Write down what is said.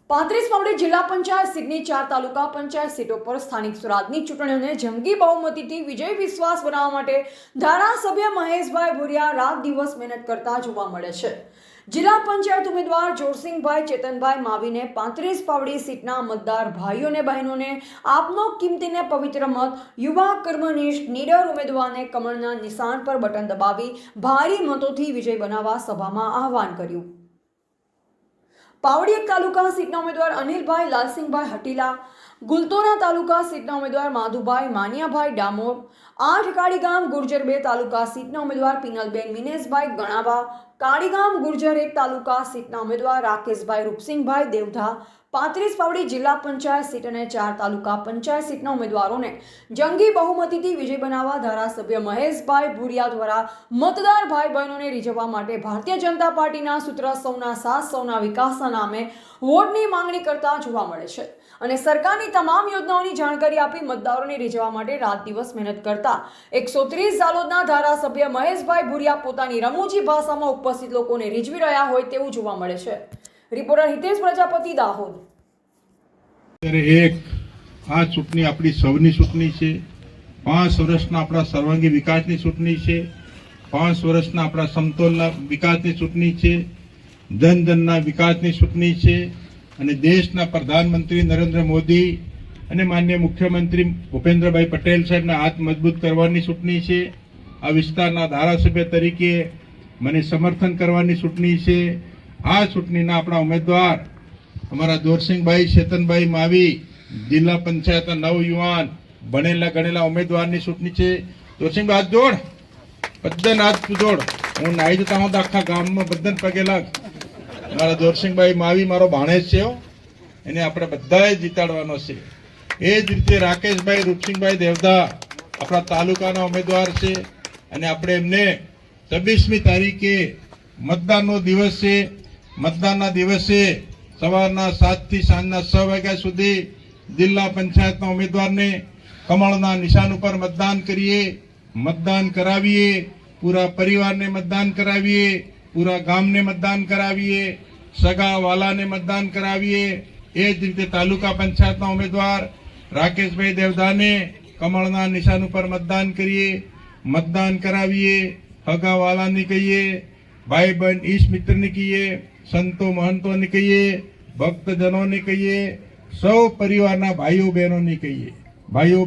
35 મામલે જિલ્લા પંચાયત સીટની 4 તાલુકા પંચાયત સીટો પર સ્થાનિક સ્વરાજની ચૂંટણીઓને જંગી બહુમતીથી વિજય વિશ્વાસ બનાવવા માટે ધારાસભ્ય મહેશભાઈ ભુરિયા રાત દિવસ મહેનત કરતા જોવા મળે છે। જિલ્લા પંચાયત ઉમેદવાર જોરસિંહભાઈ ચેતનભાઈ માવીને 35 પાવડી સીટના મતદાર ભાઈઓ અને બહેનોને આપનો કિંમતીને પવિત્ર મત યુવા કર્મનિષ્ઠ નીડર ઉમેદવારને કમળના નિશાન પર બટન દબાવી ભારી મતોથી વિજય બનાવવા સભામાં આહવાન કર્યું। પાવડી તાલુકા સીટના ઉમેદવાર અનિલભાઈ લાલસિંહભાઈ હટીલા, ગુલતોરા તાલુકા સીટના ઉમેદવાર માધુભાઈ માનિયાભાઈ ડામોર, આઠકાળી ગામ ગુર્જર 2 તાલુકા સીટના ઉમેદવાર પિનલબેન મિનેશભાઈ ગણાવા, કાળીગામ ગુર્જર 1 તાલુકા સીટના ઉમેદવાર રાકેશભાઈ રૂપસિંહભાઈ દેવધા, 35 પાવડી જિલ્લા પંચાયત સીટ અને 4 તાલુકા પંચાયત સીટના ઉમેદવારોને જંગી બહુમતીથી વિજય બનાવવા ધારાસભ્ય મહેશભાઈ ભુરિયા દ્વારા મતદાર ભાઈ બહેનોને રીઝવવા માટે ભારતીય જનતા પાર્ટીના સૂત્ર સૌના સાથ સૌના વિકાસના નામે વોટની માંગણી કરતા જોવા મળે છે અને સરકારની તમામ યોજનાઓની જાણકારી આપી મતદારોને રીઝવવા માટે રાત દિવસ મહેનત કરતા 130 ઝાલોદના ધારાસભ્ય મહેશભાઈ ભુરિયા પોતાની રમૂજી ભાષામાં ઉપસ્થિત લોકોને રીઝવી રહ્યા હોય તેવું જોવા મળે છે। રિપોર્ટર હિતેશ પ્રજાપતિ, દાહોદ। આ ચૂંટણી આપણી સૌની ચૂંટણી છે। 5 વર્ષના આપણા સર્વાંગી વિકાસની ચૂંટણી છે। 5 વર્ષના આપણા સમતોલના વિકાસની ચૂંટણી છે। જન જનના વિકાસની ચૂંટણી છે અને દેશના પ્રધાનમંત્રી નરેન્દ્ર મોદી અને માનનીય મુખ્યમંત્રી ભૂપેન્દ્રભાઈ પટેલ સાહેબના હાથ મજબૂત કરવાની ચૂંટણી છે। આ વિસ્તારના ધારાસભ્ય તરીકે મને સમર્થન કરવાની ચૂંટણી છે। આ ચૂંટણીના આપણા ઉમેદવાર અમારા જોરસિંહભાઈ ચેતનભાઈ માવી જિલ્લા પંચાયતના નવયુવાન ભણેલા ગણેલા ઉમેદવારની ચૂંટણી છે। જોરસિંહભાઈ હાથ જોડ, બધાને હાથ જોડ। હું નાઈ જતા હું આખા ગામમાં બધાને પગે લાગ। મારા જોરસિંહભાઈ માવી મારો ભાણેજ છે, એને આપણે બધાએ જીતાડવાનો છે। એ જ રીતે રાકેશભાઈ રૂપસિંહભાઈ દેવધા આપણા તાલુકાના ઉમેદવાર છે અને આપણે એમને 26મી તારીખે મતદાનનો દિવસ છે। મતદાનના દિવસે સવારના 7 થી સાંજના 6 વાગ્યા સુધી જિલ્લા પંચાયતના ઉમેદવારને કમળના નિશાન ઉપર મતદાન કરીએ, મતદાન કરાવીએ, પૂરા પરિવારને મતદાન કરાવીએ, પૂરા ગામને મતદાન કરાવીએ, સગા વાલાને મતદાન કરાવીએ। એ જ રીતે તાલુકા પંચાયતના ઉમેદવાર રાકેશભાઈ દેવધાને કમળના નિશાન ઉપર મતદાન કરીએ, મતદાન કરાવીએ, સગા વાલાને કહીએ, ભાઈ બહેન ઈશ મિત્રને કહીએ, સંતો મહંતોને કહીએ, ભક્તજનોને કહીએ, સૌ પરિવારના ભાઈઓ બહેનોને કહીએ। ભાઈઓ